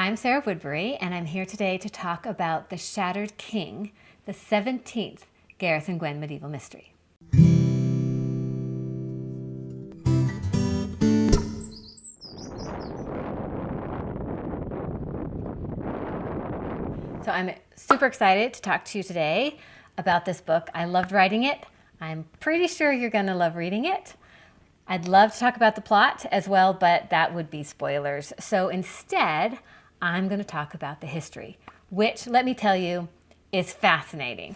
I'm Sarah Woodbury, and I'm here today to talk about The Shattered King, the 17th Gareth and Gwen medieval mystery. So I'm super excited to talk to you today about this book. I loved writing it. I'm pretty sure you're going to love reading it. I'd love to talk about the plot as well, but that would be spoilers. So instead, I'm going to talk about the history, which, let me tell you, is fascinating.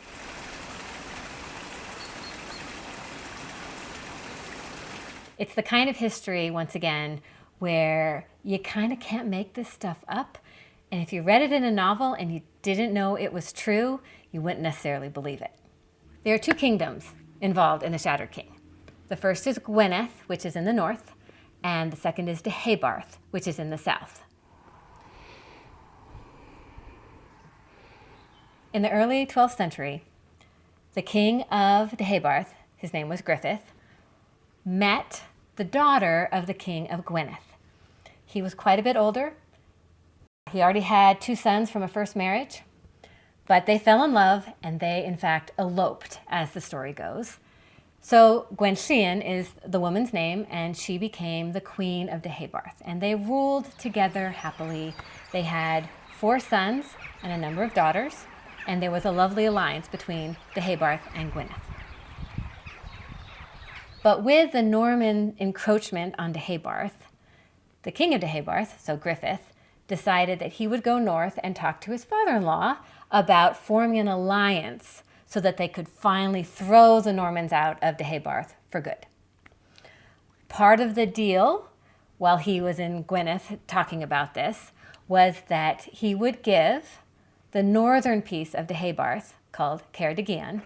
It's the kind of history, once again, where you kind of can't make this stuff up. And if you read it in a novel and you didn't know it was true, you wouldn't necessarily believe it. There are two kingdoms involved in the Shattered King. The first is Gwyneth, which is in the north, and the second is Deheubarth, which is in the south. In the early 12th century, the king of Deheubarth, his name was Griffith, met the daughter of the king of Gwyneth. He was quite a bit older. He already had 2 sons from a first marriage, but they fell in love and they, in fact, eloped, as the story goes. So Gwen is the woman's name, and she became the queen of Deheubarth, and they ruled together happily. They had 4 sons and a number of daughters, and there was a lovely alliance between Deheubarth and Gwyneth. But with the Norman encroachment on Deheubarth, the king of Deheubarth, so Griffith, decided that he would go north and talk to his father-in-law about forming an alliance so that they could finally throw the Normans out of Deheubarth for good. Part of the deal, while he was in Gwyneth talking about this, was that he would give the northern piece of Deheubarth, called Ceredigion,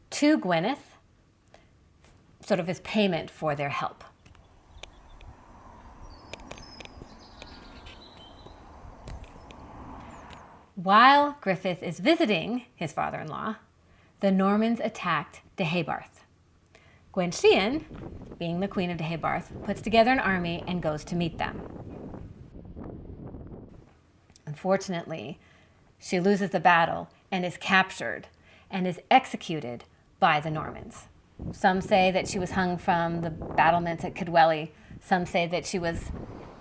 to Gwyneth, sort of as payment for their help. While Griffith is visiting his father-in-law, the Normans attacked Deheubarth. Gwen, being the queen of Deheubarth, puts together an army and goes to meet them. Unfortunately, she loses the battle and is captured and is executed by the Normans. Some say that she was hung from the battlements at Cadwally. Some say that she was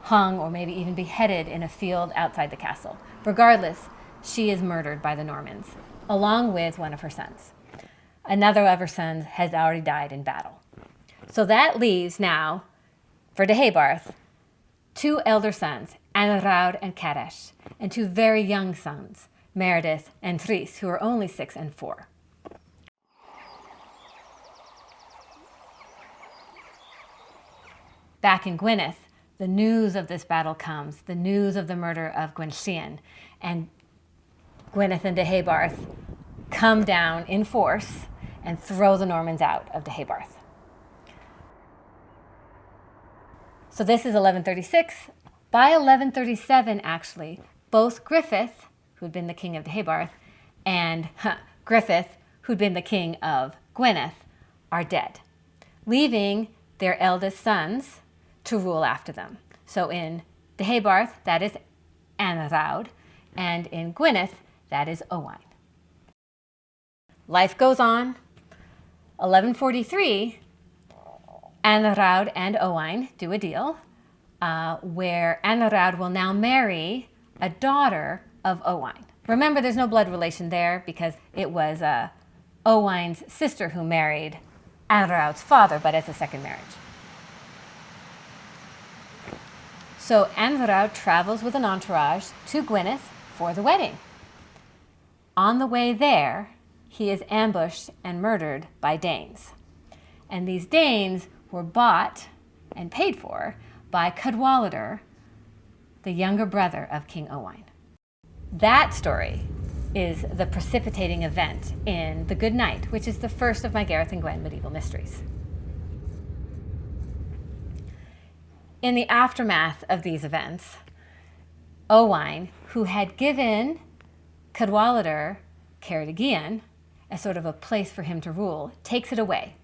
hung or maybe even beheaded in a field outside the castle. Regardless, she is murdered by the Normans, along with one of her sons. Another of her sons has already died in battle. So that leaves now, for Deheubarth, 2 elder sons, Anarawd and Karesh, and 2 very young sons, Meredith and Rhys, who are only 6 and 4. Back in Gwyneth, the news of this battle comes, the news of the murder of Gwen, and Gwyneth and Deheubarth come down in force and throw the Normans out of Deheubarth. So this is 1136. By 1137, actually, both Griffith, who'd been the king of Deheubarth, and Griffith, who'd been the king of Gwyneth, are dead, leaving their eldest sons to rule after them. So in Deheubarth, that is Anarawd, and in Gwyneth, that is Owain. Life goes on. 1143, Anarawd and Owain do a deal where Anarawd will now marry a daughter of Owain. Remember, there's no blood relation there because it was Owain's sister who married Anarawd's father, but as a second marriage. So Anarawd travels with an entourage to Gwyneth for the wedding. On the way there, he is ambushed and murdered by Danes. And these Danes were bought and paid for by Cadwallader, the younger brother of King Owain. That story is the precipitating event in The Good Knight, which is the first of my Gareth and Gwen medieval mysteries. In the aftermath of these events, Owain, who had given Cadwallader Ceredigion as sort of a place for him to rule, takes it away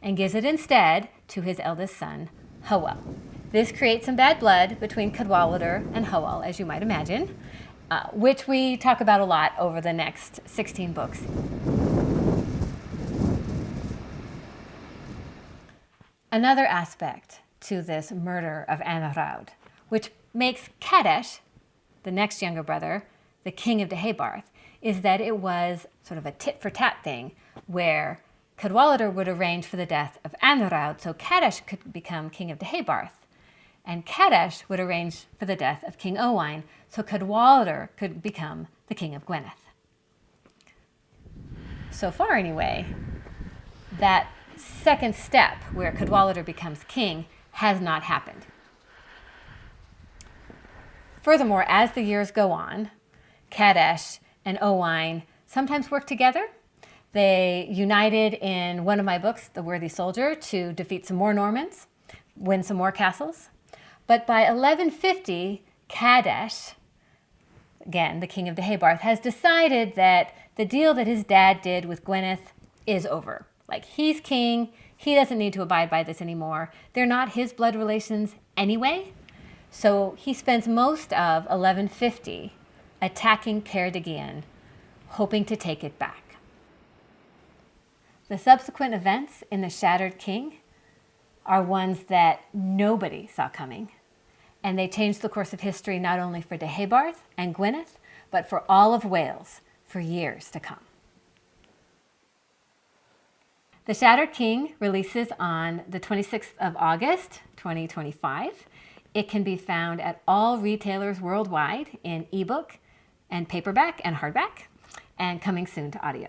and gives it instead to his eldest son, Hywel. This creates some bad blood between Cadwallader and Howell, as you might imagine, which we talk about a lot over the next 16 books. Another aspect to this murder of Anarawd, which makes Kadesh, the next younger brother, the king of Deheubarth, is that it was sort of a tit-for-tat thing where Cadwallader would arrange for the death of Anarawd so Kadesh could become king of Deheubarth, and Kadesh would arrange for the death of King Owain so Cadwallader could become the king of Gwynedd. So far, anyway, that second step where Cadwallader becomes king has not happened. Furthermore, as the years go on, Kadesh and Owain sometimes work together. They united in one of my books, The Worthy Soldier, to defeat some more Normans, win some more castles. But by 1150, Kadesh, again, the king of Deheubarth, has decided that the deal that his dad did with Gwynedd is over. Like, he's king, he doesn't need to abide by this anymore. They're not his blood relations anyway. So he spends most of 1150 attacking Ceredigion, hoping to take it back. The subsequent events in the Shattered King are ones that nobody saw coming, and they changed the course of history not only for Deheubarth and Gwynedd, but for all of Wales for years to come. The Shattered King releases on the 26th of August, 2025. It can be found at all retailers worldwide in ebook and paperback and hardback, and coming soon to audio.